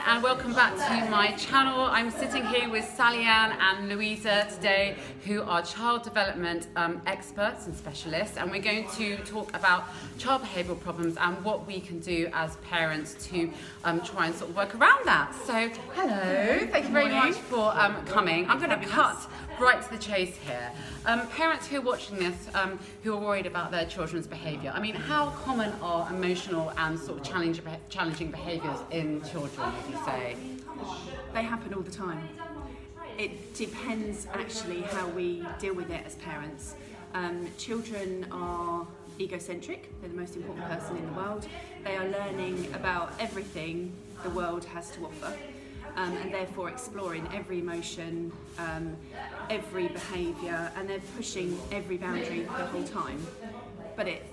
and welcome back to my channel. I'm sitting here with Sallianne and Louisa today, who are child development experts and specialists, and we're going to talk about child behavioural problems and what we can do as parents to try and sort of work around that. So hello, thank you very much for coming. I'm going to cut right to the chase here. Parents who are watching this, who are worried about their children's behaviour, I mean, how common are emotional and sort of challenging behaviours in children, would you say? They happen all the time. It depends actually how we deal with it as parents. Children are egocentric, they're the most important person in the world. They are learning about everything the world has to offer. And therefore exploring every emotion, every behaviour, and they're pushing every boundary the whole time. But it's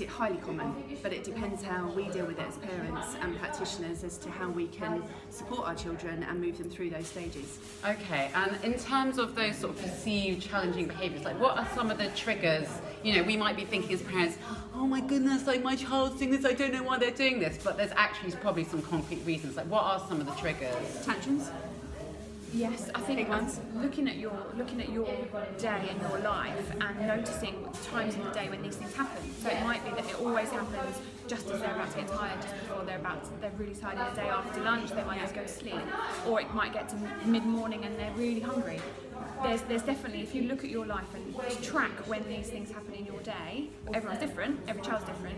highly common, but it depends how we deal with it as parents and practitioners as to how we can support our children and move them through those stages. Okay, and in terms of those sort of perceived challenging behaviours, like what are some of the triggers? You know, we might be thinking as parents, oh my goodness, like my child's doing this, I don't know why they're doing this, but there's actually probably some concrete reasons. Like what are some of the triggers? Tantrums? Yes, I think looking at your day and your life and noticing times in the day when these things happen. So it might be that it always happens just as they're about to get tired, just before they're really tired in the day after lunch, they might just go to sleep. Or it might get to mid-morning and they're really hungry. There's definitely, if you look at your life and track when these things happen in your day, everyone's different, every child's different,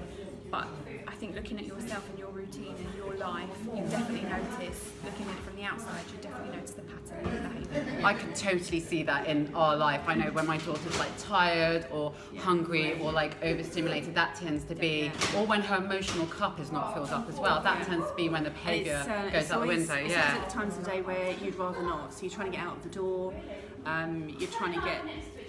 but I think looking at yourself and your routine and your life, you definitely notice, looking at it from the outside, you definitely notice the pattern of behaviour. I can totally see that in our life. I know when my daughter's like tired or hungry or like overstimulated, that tends to be, or when her emotional cup is not filled up as well, that tends to be when the behaviour goes out the window. It's at the times of the day where you'd rather not. So you're trying to get out of the door, you're trying to get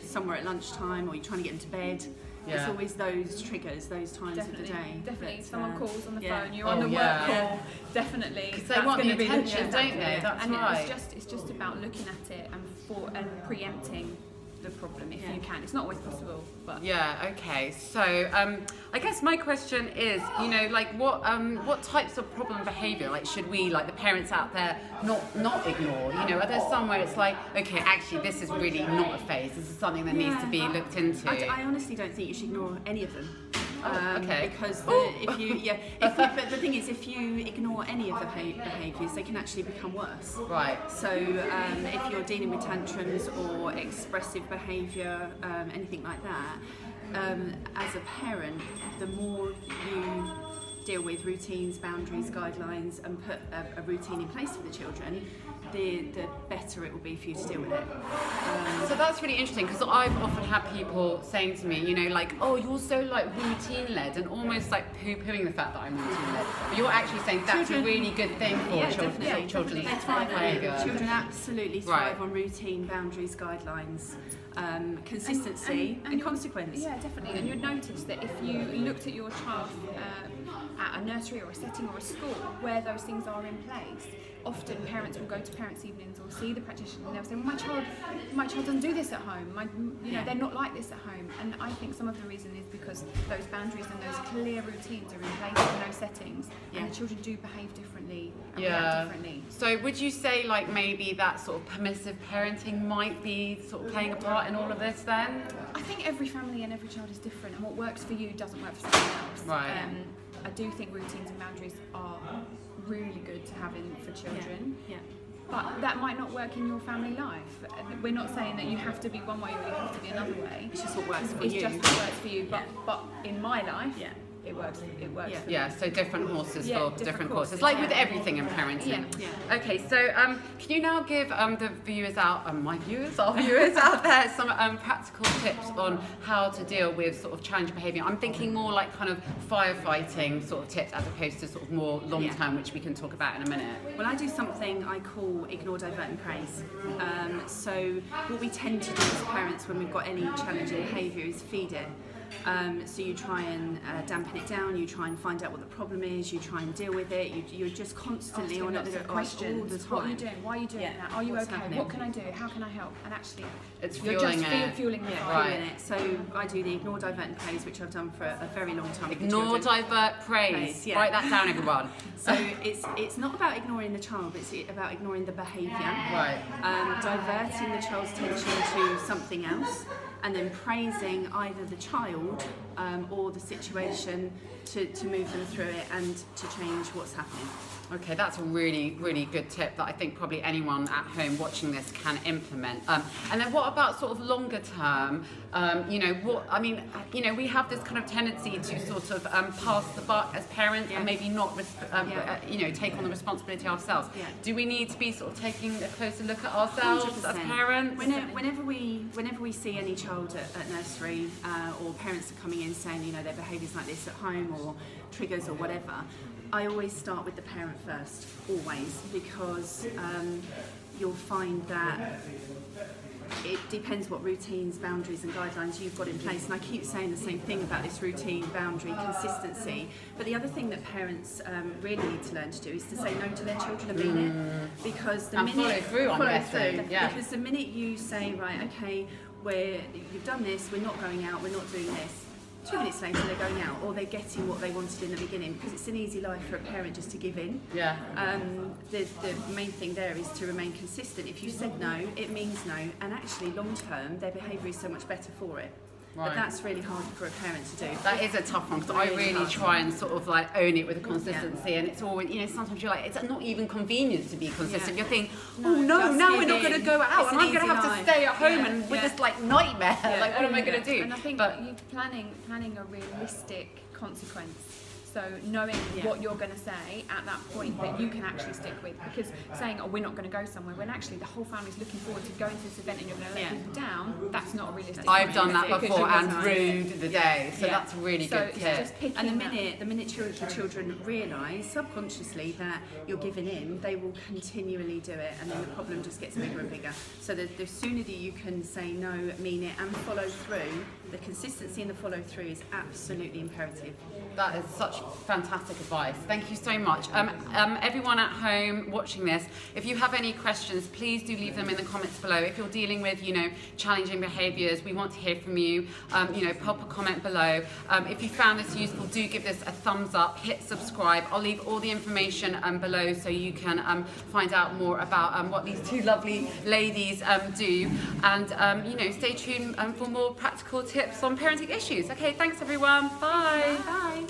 somewhere at lunchtime, or you're trying to get into bed. It's always those triggers, those times of the day. Definitely, someone calls on the phone, you're on the work call, definitely. Because they want the attention, don't they? That's right. It's just about looking at it and preempting the problem if you can. It's not always possible, but yeah. Okay. So I guess my question is, you know, like what types of problem behaviour, like should we, like the parents out there, not ignore? You know, are there some where it's like, okay, actually this is really not a phase. This is something that needs to be looked into. I honestly don't think you should ignore any of them. Okay. Because but the thing is, if you ignore any of the behaviours, they can actually become worse. Right. So if you're dealing with tantrums or expressive behaviour, anything like that, as a parent, the more you deal with routines, boundaries, guidelines, and put a routine in place for the children, the better it will be for you to deal with it. So that's really interesting, because I've often had people saying to me, you know, like, oh, you're so like routine-led, and almost like poo-pooing the fact that I'm routine-led. But you're actually saying that's a really good thing for children's behaviour. Children absolutely thrive on routine, boundaries, guidelines, consistency and consequence. Yeah, definitely. And you'd notice that if you looked at your child at a nursery or a setting or a school where those things are in place, often parents will go to parents' evenings or see the practitioner and they'll say, well, my child doesn't do this at home. They're not like this at home. And I think some of the reason is because those boundaries and those clear routines are in place in those settings, and the children do behave differently and react differently. So would you say like maybe that sort of permissive parenting might be sort of playing a part in all of this then? I think every family and every child is different, and what works for you doesn't work for someone else. Right. I do think routines and boundaries are really good to have in for children. Yeah. But that might not work in your family life. We're not saying that you have to be one way or you have to be another way. It's just what works for you. It's just what works for you. But in my life, it works. It works. For me. So different horses for different courses, like with everything in parenting. Okay, so can you now give the viewers out, our viewers out there, some practical tips on how to deal with sort of challenging behaviour? I'm thinking more like kind of firefighting sort of tips as opposed to sort of more long term, which we can talk about in a minute. Well, I do something I call ignore, divert and praise. So what we tend to do as parents when we've got any challenging behaviour is feed it. So you try and dampen it down, you try and find out what the problem is, you try and deal with it, you're just constantly on lots of questions. all the time. What are you doing? Why are you doing that? Are you What's okay? happening? What can I do? How can I help? And actually, It's you're fueling just it. fueling the fire. Right. Fueling it. So I do the ignore, divert and praise, which I've done for a very long time. with the Ignore, children. divert, praise. Yeah. Write that down, everyone. So it's not about ignoring the child, it's about ignoring the behaviour. Right. Diverting the child's attention to something else, and then praising either the child or the situation to move them through it and to change what's happening. Okay, that's a really, really good tip that I think probably anyone at home watching this can implement. And then what about sort of longer term? We have this kind of tendency to sort of pass the buck as parents and maybe not, take on the responsibility ourselves. Yeah. Do we need to be sort of taking a closer look at ourselves 100%. as parents? Whenever we see any child at nursery or parents are coming in saying, their behaviour's like this at home or triggers or whatever, I always start with the parent first, always, because you'll find that it depends what routines, boundaries and guidelines you've got in place. And I keep saying the same thing about this routine, boundary, consistency. But the other thing that parents really need to learn to do is to say no to their children and mean it. Because the minute because the minute you say, right, okay, you've done this, we're not going out, we're not doing this, 2 minutes later they're going out, or they're getting what they wanted in the beginning, because it's an easy life for a parent just to give in. Yeah. The main thing there is to remain consistent. If you said no, it means no, and actually long term their behaviour is so much better for it. Right. But that's really hard for a parent to do. That is a tough one, because I really try and sort of like own it with a consistency, and it's always, sometimes you're like, it's not even convenient to be consistent. You're thinking, now we're not going to go out, and I'm going to have to stay at home and with this like nightmare. Like, what am I going to do? And I think you planning a realistic consequence. So knowing what you're going to say at that point that you can actually stick with, because saying, we're not going to go somewhere, when actually the whole family's looking forward to going to this event and you're going to let people down, that's not a realistic I've done that before and ruined the day, so that's a really good tip. And the minute children realise subconsciously that you're giving in, they will continually do it, and then the problem just gets bigger and bigger. So the sooner that you can say no, mean it, and follow through, the consistency and the follow through is absolutely imperative. That is such fantastic advice. Thank you so much. Everyone at home watching this, if you have any questions, please do leave them in the comments below. If you're dealing with, challenging behaviours, we want to hear from you. Pop a comment below. If you found this useful, do give this a thumbs up, hit subscribe. I'll leave all the information below so you can find out more about what these two lovely ladies do. And, stay tuned for more practical tips on parenting issues. Okay, thanks everyone. Bye. Bye.